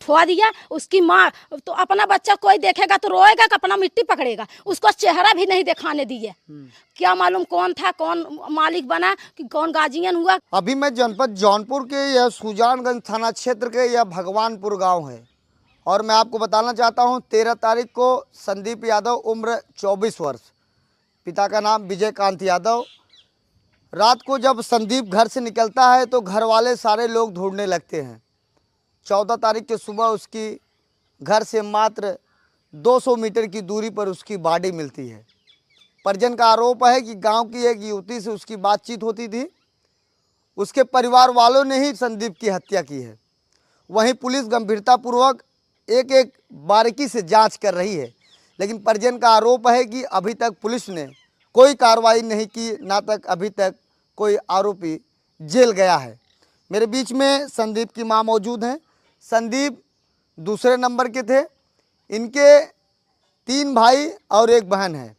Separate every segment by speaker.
Speaker 1: उठवा दिया। उसकी माँ तो अपना बच्चा कोई देखेगा तो रोएगा कि अपना मिट्टी पकड़ेगा, उसको चेहरा भी नहीं दिखाने दिए। क्या मालूम कौन था, कौन मालिक बना, कि कौन गार्जियन हुआ।
Speaker 2: अभी मैं जनपद जौनपुर के यह सुजानगंज थाना क्षेत्र के यह भगवानपुर गांव है और मैं आपको बताना चाहता हूं 13 तारीख को संदीप यादव उम्र 24 वर्ष, पिता का नाम विजयकांत यादव। रात को जब संदीप घर से निकलता है तो घर वाले सारे लोग ढूंढने लगते हैं। 14 तारीख के सुबह उसकी घर से मात्र 200 मीटर की दूरी पर उसकी बॉडी मिलती है। परिजन का आरोप है कि गांव की एक युवती से उसकी बातचीत होती थी, उसके परिवार वालों ने ही संदीप की हत्या की है। वहीं पुलिस गंभीरतापूर्वक एक एक बारीकी से जांच कर रही है, लेकिन परिजन का आरोप है कि अभी तक पुलिस ने कोई कार्रवाई नहीं की, ना तक अभी तक कोई आरोपी जेल गया है। मेरे बीच में संदीप की मां मौजूद हैं। संदीप दूसरे नंबर के थे, इनके 3 भाई और 1 बहन है।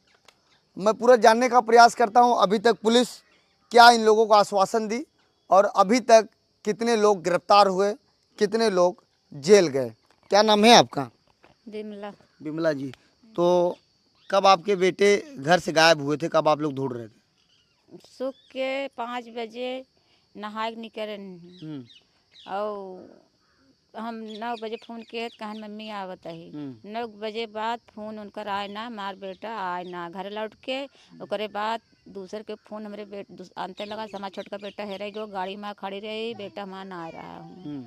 Speaker 2: मैं पूरा जानने का प्रयास करता हूं अभी तक पुलिस क्या इन लोगों को आश्वासन दी और अभी तक कितने लोग गिरफ्तार हुए, कितने लोग जेल गए। क्या नाम है आपका?
Speaker 3: बिमला।
Speaker 2: बिमला जी, तो कब आपके बेटे घर से गायब हुए थे, कब आप लोग ढूंढ रहे थे?
Speaker 3: सुख के 5 बजे नहाए निकले और हम 9 बजे फ़ोन किए तो कहन मम्मी आवत ही। 9 बजे बाद फ़ोन उनकर आए ना, मार बेटा आए ना। घर लौट के ओकरे बाद दूसरे के फ़ोन हमारे आनते लगा, हमारा छोटका बेटा हेरे गो, गाड़ी में खड़ी रही, बेटा हमारा ना आ रहा हूँ।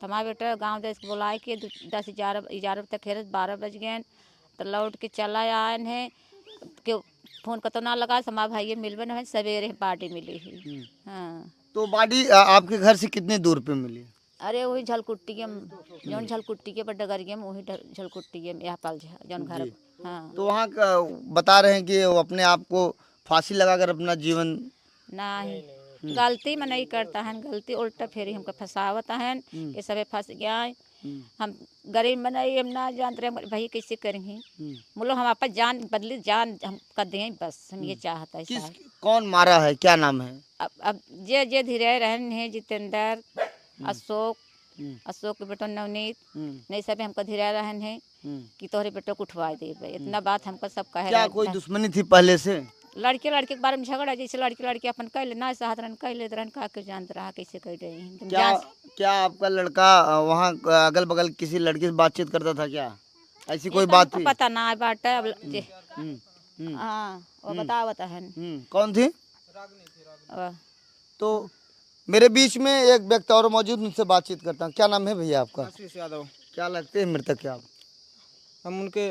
Speaker 3: तो हमारा बेटा गाँव देश बुलाए के 10-11 तक हेरे, 12 बज गए तो लौट के चला आए हैं कि फ़ोन कतो ना लगा। हमारा भाई मिलबे न है, सवेरे पार्टी मिली ही। हाँ,
Speaker 2: तो बॉडी आपके घर से कितने दूर पे मिली?
Speaker 3: अरे वही झलकुट्टी के, जौन झलकुट्टी के पर डगरिया में, वही झलकुट्टी के यहाँ पाल जौन घर। हाँ,
Speaker 2: तो वहाँ का बता रहे हैं कि वो अपने आप को फांसी लगाकर अपना जीवन।
Speaker 3: नहीं गलती में नहीं करता है, गलती उल्टा फेरी हमको फंसावता है कि सबे फंस गया। हम गरीब में नहीं, हम ना जानते रहे भाई कैसे करेंगे। बोलो हम आपस जान बदली, जान हम कर दें, बस हम ये चाहता है।
Speaker 2: किस कौन मारा है, क्या नाम है?
Speaker 3: अब जे धीरे रहन है, जितेंद्र, अशोक, अशोक के बेटो नवनीत, नहीं सब हमको धीरे रहन है कि तोहरे बेटो को उठवा दे। इतना बात हमको सब कहे।
Speaker 2: क्या कोई दुश्मनी थी पहले से?
Speaker 3: लड़के लड़के के बारे में झगड़ा, जैसे लड़के लड़के अपन कह ले ना साथ रहन कह लेते रहन, का के जानते रहा कैसे कह रहे हैं।
Speaker 2: क्या आपका लड़का वहाँ अगल बगल किसी लड़की से बातचीत करता था क्या? ऐसी कोई बात थी?
Speaker 3: पता ना बात है। हाँ, वो बतावता है।
Speaker 2: कौन थी? तो मेरे बीच में एक व्यक्ति और मौजूद, उनसे बातचीत करता हूँ। क्या नाम है भैया आपका?
Speaker 4: आशीष यादव।
Speaker 2: क्या लगते हैं मृतक? क्या
Speaker 4: हम उनके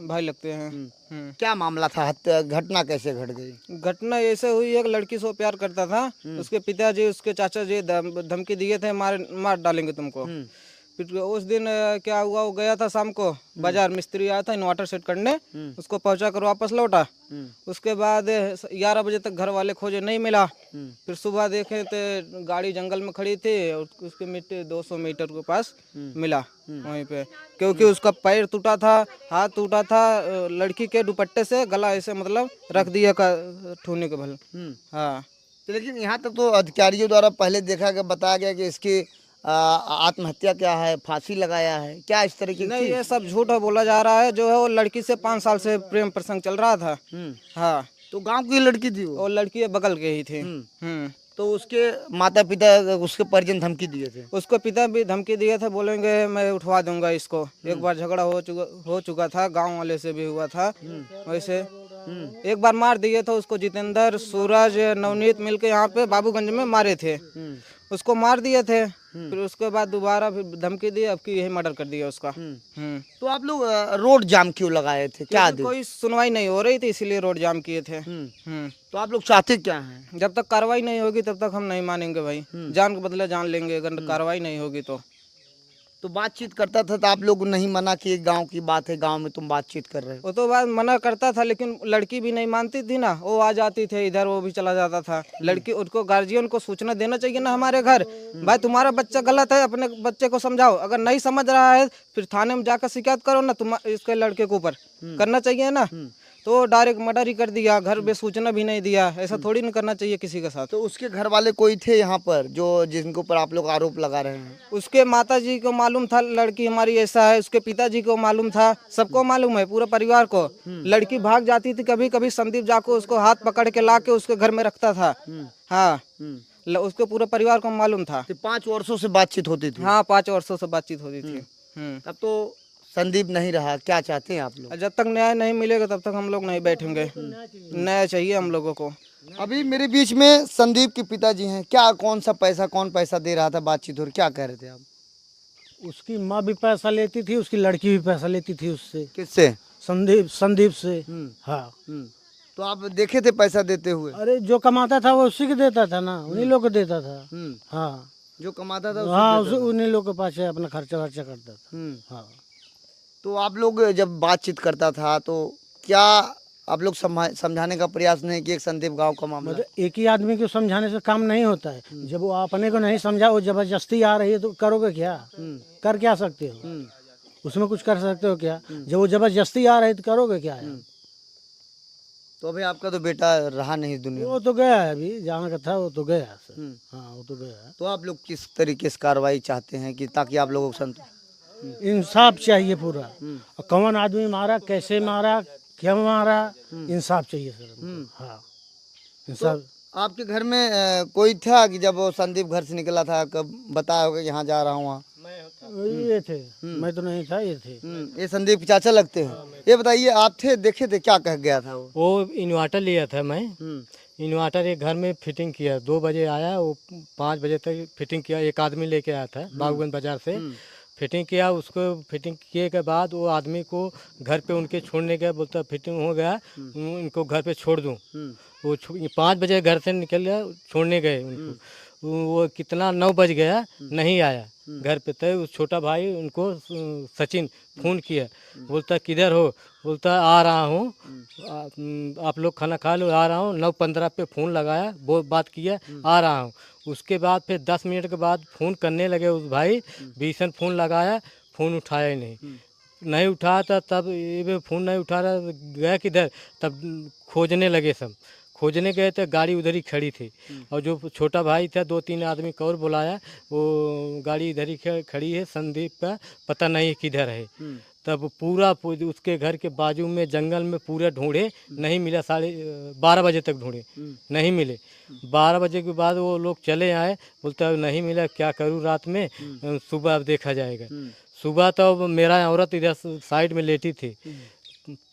Speaker 4: भाई लगते हैं।
Speaker 2: क्या मामला था, हत्या घटना कैसे घट गई?
Speaker 4: घटना ऐसे हुई, एक लड़की से प्यार करता था। उसके पिताजी, उसके चाचा जी धमकी दिए थे, मार डालेंगे तुमको। फिर उस दिन क्या हुआ, वो गया था शाम को बाजार, मिस्त्री आया था इन्वर्टर सेट करने, उसको पहुंचा कर वापस लौटा। उसके बाद 11 बजे तक घर वाले खोजे, नहीं मिला। फिर सुबह देखे तो गाड़ी जंगल में खड़ी थी, उसके मिट्टी 200 मीटर के पास मिला वहीं पे, क्योंकि उसका पैर टूटा था, हाथ टूटा था, लड़की के दुपट्टे से गला ऐसे मतलब रख दिया ठूने के भल। हाँ,
Speaker 2: लेकिन यहाँ तक तो अधिकारियों द्वारा पहले देखा गया, बताया गया कि इसकी आत्महत्या क्या है, फांसी लगाया है, क्या इस तरीके की?
Speaker 4: नहीं, ये सब झूठ बोला जा रहा है। जो है वो लड़की से 5 साल से प्रेम प्रसंग चल रहा था। हाँ,
Speaker 2: तो गांव की लड़की थी
Speaker 4: वो लड़की बगल के ही थी।
Speaker 2: तो उसके माता पिता, उसके परिजन धमकी दिए थे?
Speaker 4: उसके पिता भी धमकी दिए थे, बोलेंगे मैं उठवा दूंगा इसको। एक बार झगड़ा हो चुका था, गांव वाले से भी हुआ था वैसे। एक बार मार दिए थे उसको, जितेंद्र, सूरज, नवनीत मिलके यहाँ पे बाबूगंज में मारे थे, उसको मार दिए थे। फिर उसके बाद दोबारा फिर धमकी दी, अब की यही मर्डर कर दिया उसका।
Speaker 2: तो आप लोग रोड जाम क्यों लगाए थे? क्या
Speaker 4: कोई सुनवाई नहीं हो रही थी, इसीलिए रोड जाम किए थे।
Speaker 2: तो आप लोग चाहते क्या हैं?
Speaker 4: जब तक कार्रवाई नहीं होगी तब तक हम नहीं मानेंगे भाई। जान के बदले जान लेंगे अगर कार्रवाई नहीं होगी
Speaker 2: तो बातचीत करता था तो आप लोग नहीं मना किए? गांव की बात है, गांव में तुम बातचीत कर रहे हो।
Speaker 4: वो तो बात मना करता था, लेकिन लड़की भी नहीं मानती थी ना, वो आ जाती थी इधर, वो भी चला जाता था। लड़की, उसको गार्जियन को सूचना देना चाहिए ना हमारे घर, भाई तुम्हारा बच्चा गलत है, अपने बच्चे को समझाओ। अगर नहीं समझ रहा है फिर थाने में जाकर शिकायत करो ना, तुम इसके लड़के के ऊपर करना चाहिए ना। तो डायरेक्ट मर्डर ही कर दिया, घर में सूचना भी नहीं दिया। ऐसा थोड़ी ना करना चाहिए किसी के साथ।
Speaker 2: तो उसके घर वाले कोई थे यहाँ पर जो जिनके ऊपर आप लोग आरोप लगा रहे हैं?
Speaker 4: उसके माताजी को मालूम था लड़की हमारी ऐसा है, उसके पिताजी को मालूम था, सबको मालूम है, पूरे परिवार को। लड़की भाग जाती थी, कभी कभी संदीप जाको उसको हाथ पकड़ के ला के उसके घर में रखता था। हाँ, उसके पूरे परिवार को मालूम था।
Speaker 2: तो 5 वर्षों से बातचीत होती थी?
Speaker 4: हाँ, 5 वर्षों से बातचीत होती थी।
Speaker 2: तब तो संदीप नहीं रहा, क्या चाहते हैं आप लोग?
Speaker 4: जब तक न्याय नहीं मिलेगा तब तक हम लोग नहीं बैठेंगे। न्याय चाहिए हम लोगों को।
Speaker 2: अभी मेरे बीच में संदीप के पिताजी हैं। क्या कौन पैसा दे रहा था, बातचीत हो रही, क्या कह रहे थे आप?
Speaker 5: उसकी माँ भी पैसा लेती थी, उसकी लड़की भी पैसा लेती थी उससे।
Speaker 2: किससे?
Speaker 5: संदीप से। हाँ।
Speaker 2: तो आप देखे थे पैसा देते हुए?
Speaker 5: अरे जो कमाता था वो उसी को देता था ना, उन्हीं लोग को देता था। हाँ,
Speaker 2: जो कमाता था
Speaker 5: हाँ, उन्हीं लोग के पास अपना खर्चा वर्चा करता था। हाँ।
Speaker 2: तो आप लोग जब बातचीत करता था तो क्या आप लोग समझाने का प्रयास नहीं कि एक संदीप गांव का मामला?
Speaker 5: मतलब एक ही आदमी को समझाने से काम नहीं होता है। जब वो अपने को नहीं समझा, वो जबरदस्ती आ रही है तो करोगे क्या? कर क्या सकते हो? उसमें कुछ कर सकते हो क्या? जब वो जबरदस्ती आ रही है तो करोगे क्या?
Speaker 2: तो अभी आपका तो बेटा रहा नहीं दुनिया में।
Speaker 5: वो तो गया है, अभी जहाँ का था वो तो गया सर। हाँ, वो तो गया है।
Speaker 2: तो आप लोग किस तरीके से कार्रवाई चाहते हैं कि ताकि आप लोगों को
Speaker 5: इंसाफ चाहिए पूरा। और कौन आदमी मारा, कैसे मारा, क्यों मारा, इंसाफ चाहिए सर। हाँ, इंसाफ।
Speaker 2: आपके घर में कोई था कि जब वो संदीप घर से निकला था, कब बताया होगा यहाँ जा रहा हूँ वहाँ?
Speaker 5: ये थे, मैं तो नहीं था, ये थे।
Speaker 2: ये संदीप के चाचा लगते हैं। ये बताइए, आप थे, देखे थे, क्या कह गया था वो?
Speaker 6: इन्वर्टर लिया था मैं। इन्वर्टर एक घर में फिटिंग किया, 2 बजे आया, वो 5 बजे तक फिटिंग किया। एक आदमी लेके आया था बागवान बाजार से, फिटिंग किया। उसको फिटिंग किए के बाद वो आदमी को घर पे उनके छोड़ने गया, बोलता फिटिंग हो गया, इनको घर पे छोड़ दूँ। वो 5 बजे घर से निकल गया, छोड़ने गए उनको। वो कितना 9 बज गया, नहीं आया घर पे। तो उस छोटा भाई उनको सचिन फ़ोन किया, बोलता किधर हो? बोलता आ रहा हूँ, आप लोग खाना खा लो, आ रहा हूँ। 9:15 पे फ़ोन लगाया, वो बात किया, आ रहा हूँ। उसके बाद फिर 10 मिनट के बाद फ़ोन करने लगे उस भाई। भीषण फ़ोन लगाया, फ़ोन उठाया ही नहीं उठाया था। तब ये फ़ोन नहीं उठा रहा, गया किधर? तब खोजने लगे सब। खोजने गए तो गाड़ी उधर ही खड़ी थी। और जो छोटा भाई था, 2-3 आदमी को और बुलाया, वो गाड़ी इधर ही खड़ी है, संदीप का पता नहीं किधर है। तब पूरा उसके घर के बाजू में जंगल में पूरे ढूंढे, नहीं मिला। 12:30 बजे तक ढूंढे, नहीं मिले। 12 बजे के बाद वो लोग चले आए, बोलते नहीं मिला, क्या करूँ रात में, सुबह अब देखा जाएगा। सुबह तो मेरा औरत इधर साइड में लेटी थी।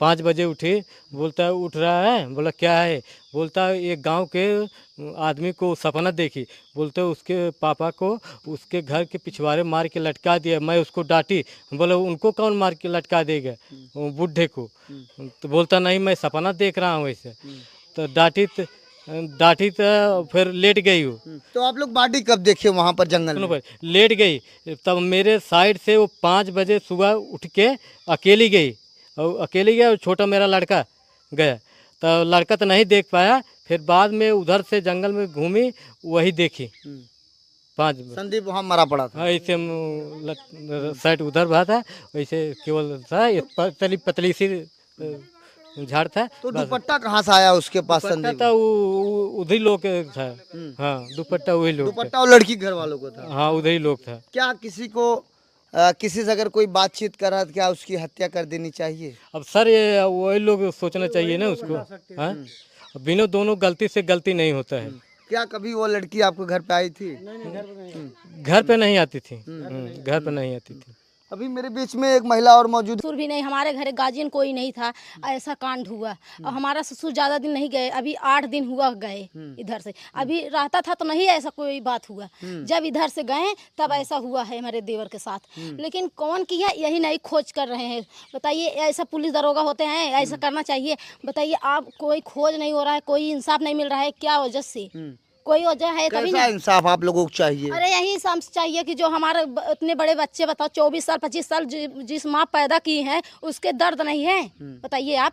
Speaker 6: 5 बजे उठी, बोलता है उठ रहा है? बोला क्या है? बोलता है एक गांव के आदमी को सपना देखी। बोलते उसके पापा को उसके घर के पिछवाड़े मार के लटका दिया। मैं उसको डांटी, बोला उनको कौन मार के लटका देगा, बूढ़े को? तो बोलता नहीं, मैं सपना देख रहा हूँ ऐसे। तो डांटी तो फिर लेट गई वो।
Speaker 2: तो आप लोग बॉडी कब देखे वहाँ पर जंगल में?
Speaker 6: लेट गई। तब मेरे साइड से वो 5 बजे सुबह उठ के अकेली गई, और अकेले गया। छोटा मेरा लड़का गया, तो लड़का तो नहीं देख पाया। फिर बाद में उधर से जंगल में घूमी, वही देखी 5 बजे।
Speaker 2: संदीप वहाँ मरा पड़ा था?
Speaker 6: ऐसे साइड उधर बहा था, वैसे केवल था, पतली सी झाड़ था।
Speaker 2: तो दुपट्टा कहाँ से आया उसके पास? संदीप
Speaker 6: था उधर लोग था। हाँ, दुपट्टा वही लोग,
Speaker 2: दुपट्टा वो लड़की घर वालों को था?
Speaker 6: हाँ, उधर ही लोग था।
Speaker 2: क्या किसी से अगर कोई बातचीत कर रहा है, क्या उसकी हत्या कर देनी चाहिए?
Speaker 6: अब सर ये वही लोग सोचना चाहिए ना उसको। हाँ, बिना दोनों गलती से गलती नहीं होता है।
Speaker 2: क्या कभी वो लड़की आपके घर पे आई थी?
Speaker 6: घर पे नहीं आती थी, घर पे नहीं आती थी।
Speaker 2: अभी मेरे बीच में एक महिला और मौजूद।
Speaker 1: ससुर भी नहीं, हमारे घर गार्जियन कोई नहीं था। ऐसा कांड हुआ। और हमारा ससुर ज़्यादा दिन नहीं गए, अभी 8 दिन हुआ गए इधर से। अभी रहता था तो नहीं ऐसा कोई बात हुआ। जब इधर से गए तब ऐसा हुआ है हमारे देवर के साथ। लेकिन कौन किया यही नहीं खोज कर रहे हैं। बताइए, ऐसा पुलिस दरोगा होते हैं, ऐसा करना चाहिए? बताइए आप, कोई खोज नहीं हो रहा है, कोई इंसाफ नहीं मिल रहा है, क्या वजह से? कोई वजह है तभी
Speaker 2: कैसा
Speaker 1: ना।
Speaker 2: इंसाफ आप लोगों को चाहिए?
Speaker 1: अरे यही समझ चाहिए कि जो हमारे इतने बड़े बच्चे, बताओ 24 साल 25 साल जिस माँ पैदा की है, उसके दर्द नहीं है? बताइए आप,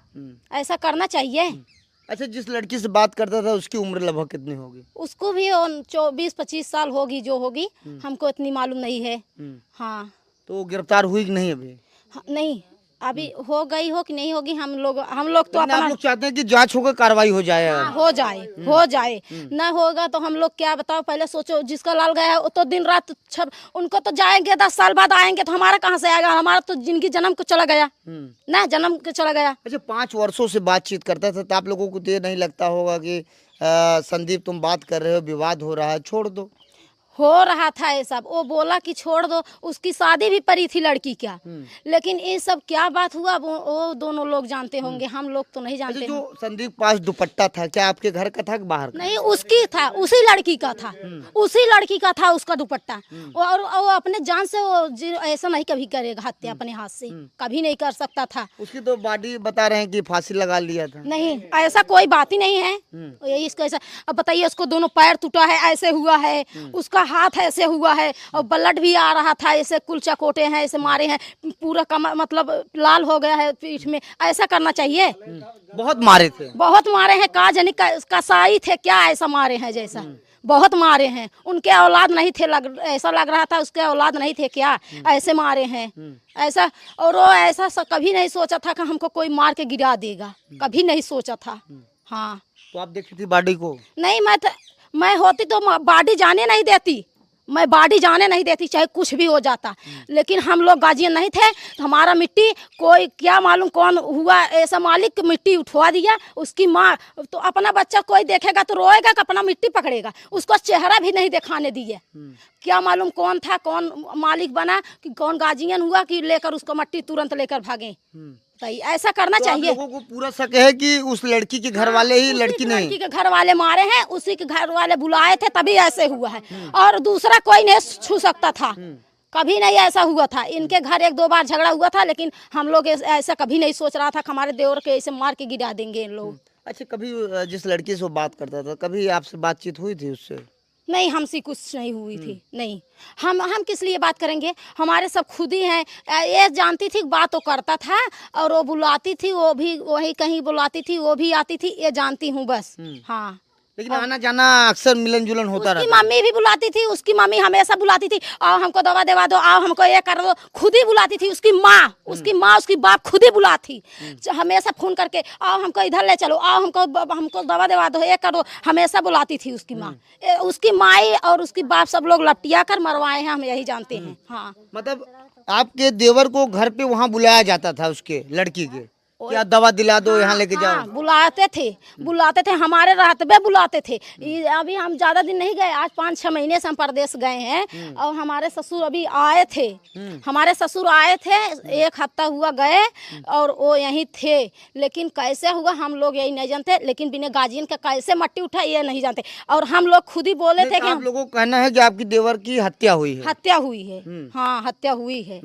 Speaker 1: ऐसा करना चाहिए।
Speaker 2: अच्छा, जिस लड़की से बात करता था उसकी उम्र लगभग कितनी होगी?
Speaker 1: उसको भी 24-25 साल होगी, जो होगी, हमको इतनी मालूम नहीं है। हाँ।
Speaker 2: तो गिरफ्तार हुई कि नहीं अभी?
Speaker 1: हाँ, नहीं, अभी हो गई हो कि नहीं होगी, हम लोग तो
Speaker 2: लेकिन आप
Speaker 1: अपना
Speaker 2: लोग चाहते हैं कि जांच होकर कार्रवाई हो जाए।
Speaker 1: हाँ, हो जाए न होगा तो हम लोग क्या बताओ, पहले सोचो जिसका लाल गया है वो तो दिन रात छब, उनको तो जाएंगे 10 साल बाद आएंगे तो हमारा कहाँ से आएगा, हमारा तो जिंदगी जन्म को चला गया ना, जन्म के चला गया।
Speaker 2: अच्छा, 5 वर्षों से बातचीत करता था तो आप लोगों को तो ये नहीं लगता होगा कि संदीप तुम बात कर रहे हो, विवाद हो रहा है, छोड़ दो।
Speaker 1: हो रहा था ये सब, वो बोला कि छोड़ दो, उसकी शादी भी पड़ी थी लड़की क्या, लेकिन ये सब क्या बात हुआ वो दोनों लोग जानते होंगे, हम लोग तो नहीं
Speaker 2: अच्छा,
Speaker 1: जानते हैं।
Speaker 2: जो संदीप पास दुपट्टा था, क्या आपके घर का था कि बाहर का?
Speaker 1: नहीं, उसकी था, उसी लड़की का था, उसी लड़की का था उसका दुपट्टा। और वो अपने जान से वो ऐसा नहीं कभी करेगा हत्या अपने हाथ से, कभी नहीं कर सकता था।
Speaker 2: उसकी तो बॉडी बता रहे हैं कि फांसी लगा लिया था।
Speaker 1: नहीं, ऐसा कोई बात ही नहीं है। यही इसका ऐसा, अब बताइए, उसको दोनों पैर टूटा है, ऐसे हुआ है, उसका हाथ ऐसे हुआ है, और ब्लड भी आ रहा था, ऐसे कुल चकोटे हैं, ऐसे मारे हैं, पूरा कमर मतलब लाल हो गया है पीठ में। ऐसा करना चाहिए?
Speaker 2: बहुत मारे थे।
Speaker 1: बहुत मारे हैं, का जानी कसाई थे क्या, ऐसा मारे हैं जैसा, बहुत मारे हैं। उनके औलाद नहीं थे, ऐसा लग रहा था उसके औलाद नहीं थे क्या, ऐसे मारे हैं ऐसा। और वो ऐसा कभी नहीं सोचा था कि हमको कोई मार के गिरा देगा, कभी नहीं सोचा था। हाँ,
Speaker 2: तो आप देखी थी बॉडी को?
Speaker 1: नहीं, मैं होती तो बॉडी जाने नहीं देती, मैं बॉडी जाने नहीं देती, चाहे कुछ भी हो जाता। लेकिन हम लोग गार्जियन नहीं थे, तो हमारा मिट्टी कोई क्या मालूम कौन हुआ, ऐसा मालिक मिट्टी उठवा दिया। उसकी माँ तो अपना बच्चा कोई देखेगा तो रोएगा कि अपना मिट्टी पकड़ेगा, उसको चेहरा भी नहीं दिखाने दिए। क्या मालूम कौन था, कौन मालिक बना, कि कौन गार्जियन हुआ कि लेकर उसको मिट्टी तुरंत लेकर भागे। तो ऐसा करना
Speaker 2: तो आप
Speaker 1: चाहिए।
Speaker 2: लोगों को पूरा शक है कि उस लड़की के घर वाले ही
Speaker 1: उसी
Speaker 2: लड़की
Speaker 1: के
Speaker 2: नहीं?
Speaker 1: लड़की के घर वाले मारे हैं, उसी के घर वाले बुलाए थे तभी ऐसे हुआ है, और दूसरा कोई नहीं छू सकता था, कभी नहीं ऐसा हुआ था। इनके घर 1-2 बार झगड़ा हुआ था, लेकिन हम लोग ऐसा कभी नहीं सोच रहा था कि हमारे देवर के ऐसे मार के गिरा देंगे इन लोग।
Speaker 2: अच्छा, कभी जिस लड़की से वो बात करता था, कभी आपसे बातचीत हुई थी उससे?
Speaker 1: नहीं, हमसे कुछ नहीं हुई थी। नहीं, हम किस लिए बात करेंगे, हमारे सब खुद ही हैं। ये जानती थी बात वो करता था, और वो बुलाती थी, वो भी वही कहीं बुलाती थी, वो भी आती थी, ये जानती हूँ बस। हाँ,
Speaker 2: लेकिन आना जाना अक्सर मिलन जुलन होता
Speaker 1: उसकी
Speaker 2: रहता।
Speaker 1: मम्मी भी बुलाती थी, उसकी मम्मी हमेशा बुलाती थी, आओ हमको दवा देवा दो, आओ हमको ये कर दो, खुद ही बुलाती थी। उसकी माँ, उसकी बाप खुद ही बुलाती, हमेशा फोन करके, आओ हमको इधर ले चलो, आओ हमको दवा देवा दो, ये करो, हमेशा बुलाती थी उसकी माँ। उसकी माई और उसकी बाप सब लोग लपटिया कर मरवाए हैं, हम यही जानते हैं। हाँ,
Speaker 2: मतलब आपके देवर को घर पे वहाँ बुलाया जाता था उसके लड़की के, क्या दवा दिला दो, यहाँ लेके जाओ?
Speaker 1: हाँ, बुलाते थे, हमारे रातबे बुलाते थे। अभी हम ज्यादा दिन नहीं गए, आज 5-6 महीने से हम परदेश गए हैं, और हमारे ससुर अभी आए थे, एक हफ्ता हुआ गए, और वो यहीं थे। लेकिन कैसे हुआ हम लोग यही नहीं जानते, लेकिन बिना गार्जियन का कैसे मट्टी उठा ये नहीं जानते। और हम लोग खुद ही बोले थे कि
Speaker 2: आप लोगों का कहना है कि आपकी देवर की हत्या हुई है?
Speaker 1: हत्या हुई है। हाँ, हत्या हुई है,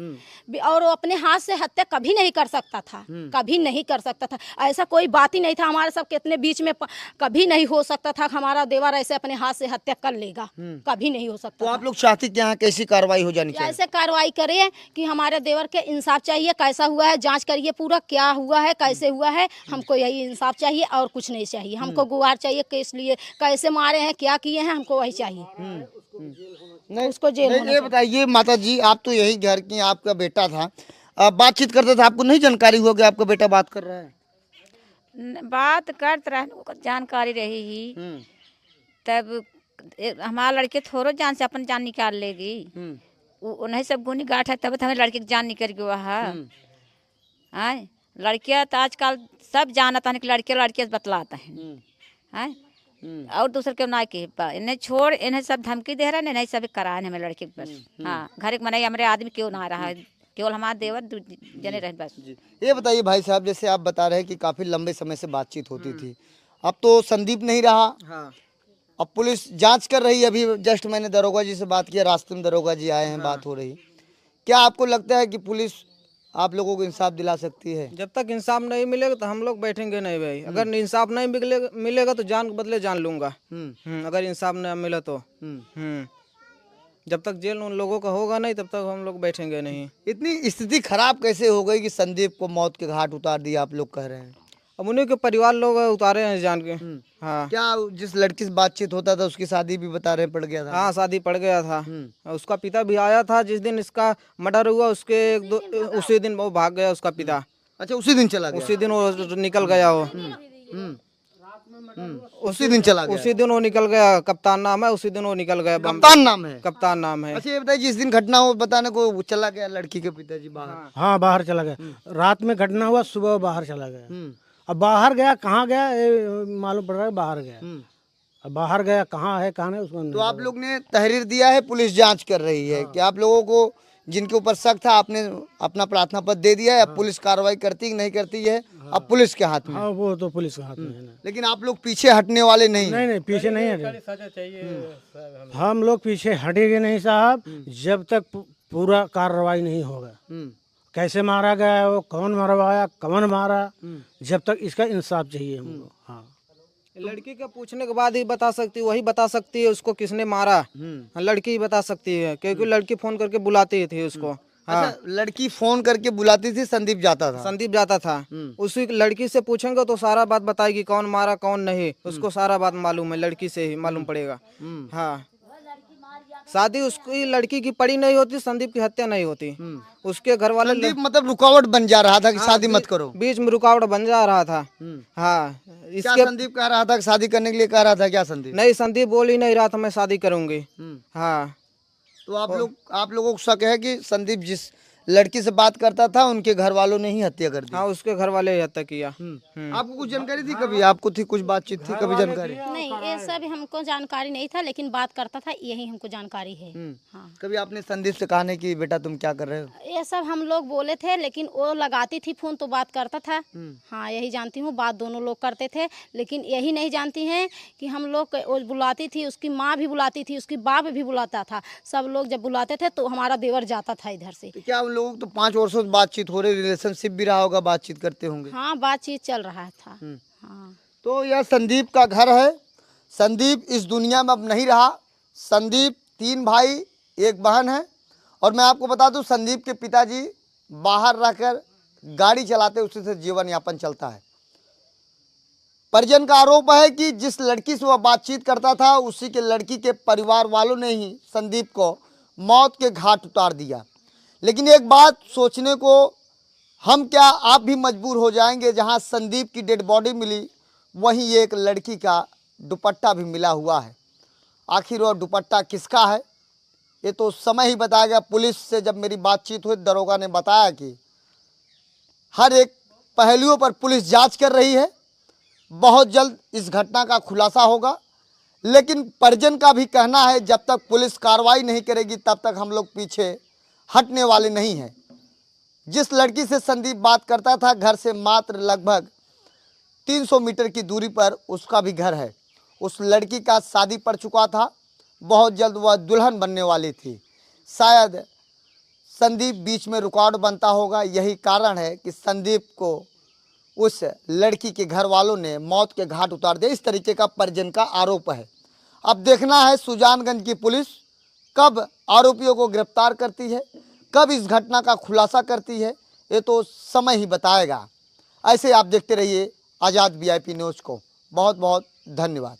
Speaker 1: और वो अपने हाथ से हत्या कभी नहीं कर सकता था, कभी नहीं कर सकता था। ऐसा कोई बात ही नहीं था, हमारे सब कितने बीच में कभी नहीं हो सकता था हमारा देवर ऐसे अपने हाथ से हत्या कर लेगा, कभी नहीं हो सकता।
Speaker 2: तो आप लोग चाहते क्या, कैसी कार्रवाई हो जानी चाहिए?
Speaker 1: ऐसे कार्रवाई करे कि हमारे देवर के इंसाफ चाहिए, कैसा हुआ है जांच करिए पूरा, क्या हुआ है, कैसे हुआ है, हमको यही इंसाफ चाहिए और कुछ नहीं चाहिए। हमको गुहार चाहिए कि इसलिए कैसे मारे हैं, क्या किए हैं, हमको वही चाहिए।
Speaker 2: नहीं,
Speaker 1: उसको जेल होना
Speaker 2: ये बताइए माता जी, आप तो यही घर की, आपका बेटा था, बातचीत करता था, आपको नहीं जानकारी हुआ कि आपका बेटा बात कर रहा है?
Speaker 3: बात करते रहे, जानकारी रही ही, तब हमारा लड़के थोड़ो जान से अपन जान निकाल लेगी। उन्हें सब गुनी गाठ है, तब तो हमें लड़के की जान निकल गया है। लड़कियां तो आजकल सब जानता है कि लड़के बतलाता है, और दूसरे के ना के इन्हें छोड़, इन्हें सब धमकी दे रहे हैं, नहीं सब कराए हमें लड़के बस। हाँ, घर एक मनाई हमारे आदमी क्यों ना रहा है, केवल हमारा देवर जने रहे बस।
Speaker 2: ये बताइए भाई साहब, जैसे आप बता रहे हैं कि काफी लंबे समय से बातचीत होती थी, अब तो संदीप नहीं रहा।
Speaker 4: हाँ,
Speaker 2: अब पुलिस जांच कर रही है। अभी जस्ट मैंने दरोगा जी से बात किया, रास्ते में दरोगा जी आए हैं, बात हो रही। क्या आपको लगता है कि पुलिस आप लोगों को इंसाफ दिला सकती है?
Speaker 4: जब तक इंसाफ नहीं मिलेगा तो हम लोग बैठेंगे नहीं भाई। अगर इंसाफ नहीं मिलेगा तो जान के बदले जान लूंगा। अगर इंसाफ नहीं मिला तो जब तक जेल उन लोगों का होगा नहीं, तब तक हम लोग बैठेंगे नहीं।
Speaker 2: इतनी स्थिति खराब कैसे हो गई कि संदीप को मौत के घाट उतार दिया, आप लोग कह रहे हैं?
Speaker 4: अब उन्हीं के परिवार लोग उतारे हैं जान के। हाँ
Speaker 2: क्या जिस लड़की से बातचीत होता था उसकी शादी भी बता रहे पड़ गया था?
Speaker 4: हाँ, शादी पड़ गया था। उसका पिता भी आया था जिस दिन इसका मर्डर हुआ, उसके उसी दिन वो भाग गया उसका पिता।
Speaker 2: अच्छा, उसी दिन चला गया?
Speaker 4: उसी दिन वो निकल गया वो।
Speaker 2: उसी दिन चला गया?
Speaker 4: उसी दिन वो निकल गया। कप्तान नाम है, उसी दिन वो निकल गया।
Speaker 2: कप्तान नाम है?
Speaker 4: कप्तान नाम है।
Speaker 2: अच्छा, ये बताइए जिस दिन घटना हो बताने को वो चला गया लड़की के पिताजी बाहर?
Speaker 5: हाँ, बाहर चला गया। रात में घटना हुआ, सुबह बाहर चला गया। अब बाहर गया, कहाँ गया ये मालूम पड़ रहा है, बाहर गया। अब बाहर गया, कहाँ है कहाँ नहीं उसको नहीं
Speaker 2: तो आप लोग ने तहरीर दिया है, पुलिस जांच कर रही है कि आप लोगों को जिनके ऊपर शक था आपने अपना प्रार्थना पत्र दे दिया है। अब पुलिस कार्रवाई करती कि नहीं करती है अब पुलिस के हाथ में।
Speaker 5: हाँ, वो तो पुलिस के हाथ में है ना।
Speaker 2: लेकिन आप लोग पीछे हटने वाले नहीं हैं।
Speaker 5: नहीं नहीं, पीछे नहीं हटे।
Speaker 6: सजा चाहिए।
Speaker 5: हम लोग पीछे हटेंगे नहीं साहब, जब तक पूरा कार्रवाई नहीं होगा। कैसे मारा गया है वो, कौन मरवाया, कौन मारा, जब तक इसका इंसाफ चाहिए हमको। हाँ,
Speaker 4: लड़की का पूछने के बाद ही बता सकती, वही बता सकती है उसको किसने मारा। लड़की ही बता सकती है, क्योंकि लड़की फोन करके बुलाती थी उसको। हाँ,
Speaker 2: अच्छा, लड़की फोन करके बुलाती थी, संदीप जाता था?
Speaker 4: संदीप जाता था। उसी लड़की से पूछेंगे तो सारा बात बताएगी, कौन मारा कौन नहीं, उसको सारा बात मालूम है, लड़की से ही मालूम पड़ेगा। हाँ, शादी उसकी लड़की की पड़ी नहीं होती, संदीप की हत्या नहीं होती। उसके घर वाले
Speaker 2: संदीप मतलब रुकावट बन जा रहा था कि शादी मत करो?
Speaker 4: बीच में रुकावट बन जा रहा था। हाँ,
Speaker 2: क्या संदीप कह रहा था कि शादी करने के लिए कह रहा था क्या संदीप?
Speaker 4: नहीं, संदीप बोल ही नहीं रहा था मैं शादी करूंगी। हाँ,
Speaker 2: तो आप लोगों को शक है कि संदीप जिस लड़की से बात करता था उनके घर वालों ने ही हत्या कर दी?
Speaker 4: हाँ, उसके घर वाले ही हत्या किया।
Speaker 2: आपको कुछ जानकारी थी कभी? आपको थी कुछ बातचीत थी कभी जानकारी?
Speaker 1: नहीं, ये सब हमको जानकारी नहीं था, लेकिन बात करता था यही हमको जानकारी है। हाँ,
Speaker 2: कभी आपने संदीप से कहा नहीं कि बेटा तुम क्या कर रहे हो?
Speaker 1: ये सब हम लोग बोले थे, लेकिन वो लगाती थी फोन तो बात करता था। हाँ, यही जानती हूँ, बात दोनों लोग करते थे, लेकिन यही नहीं जानती हैं कि हम लोग वो बुलाती थी, उसकी माँ भी बुलाती थी, उसकी बाप भी बुलाता था। सब लोग जब बुलाते थे तो हमारा देवर जाता था इधर से।
Speaker 2: तो क्या उन लोगों को तो 5 वर्षों से बातचीत हो रही, रिलेशनशिप भी रहा होगा, बातचीत करते होंगे?
Speaker 1: हाँ, बातचीत चल रहा था। हाँ,
Speaker 2: तो यह संदीप का घर है। संदीप इस दुनिया में अब नहीं रहा। संदीप 3 भाई 1 बहन है। और मैं आपको बता दूं संदीप के पिताजी बाहर रहकर गाड़ी चलाते, उसी से जीवन यापन चलता है। परिजन का आरोप है कि जिस लड़की से वह बातचीत करता था उसी के लड़की के परिवार वालों ने ही संदीप को मौत के घाट उतार दिया। लेकिन एक बात सोचने को हम क्या आप भी मजबूर हो जाएंगे, जहां संदीप की डेड बॉडी मिली वहीं एक लड़की का दुपट्टा भी मिला हुआ है। आखिर वह दुपट्टा किसका है ये तो समय ही बताएगा। पुलिस से जब मेरी बातचीत हुई, दरोगा ने बताया कि हर एक पहलुओं पर पुलिस जांच कर रही है, बहुत जल्द इस घटना का खुलासा होगा। लेकिन परिजन का भी कहना है जब तक पुलिस कार्रवाई नहीं करेगी तब तक हम लोग पीछे हटने वाले नहीं हैं। जिस लड़की से संदीप बात करता था घर से मात्र लगभग 300 मीटर की दूरी पर उसका भी घर है। उस लड़की का शादी पड़ चुका था, बहुत जल्द वह दुल्हन बनने वाली थी। शायद संदीप बीच में रुकावट बनता होगा, यही कारण है कि संदीप को उस लड़की के घर वालों ने मौत के घाट उतार दिया। इस तरीके का परिजन का आरोप है। अब देखना है सुजानगंज की पुलिस कब आरोपियों को गिरफ्तार करती है, कब इस घटना का खुलासा करती है, ये तो समय ही बताएगा। ऐसे आप देखते रहिए आज़ाद VIP न्यूज़ को। बहुत बहुत धन्यवाद।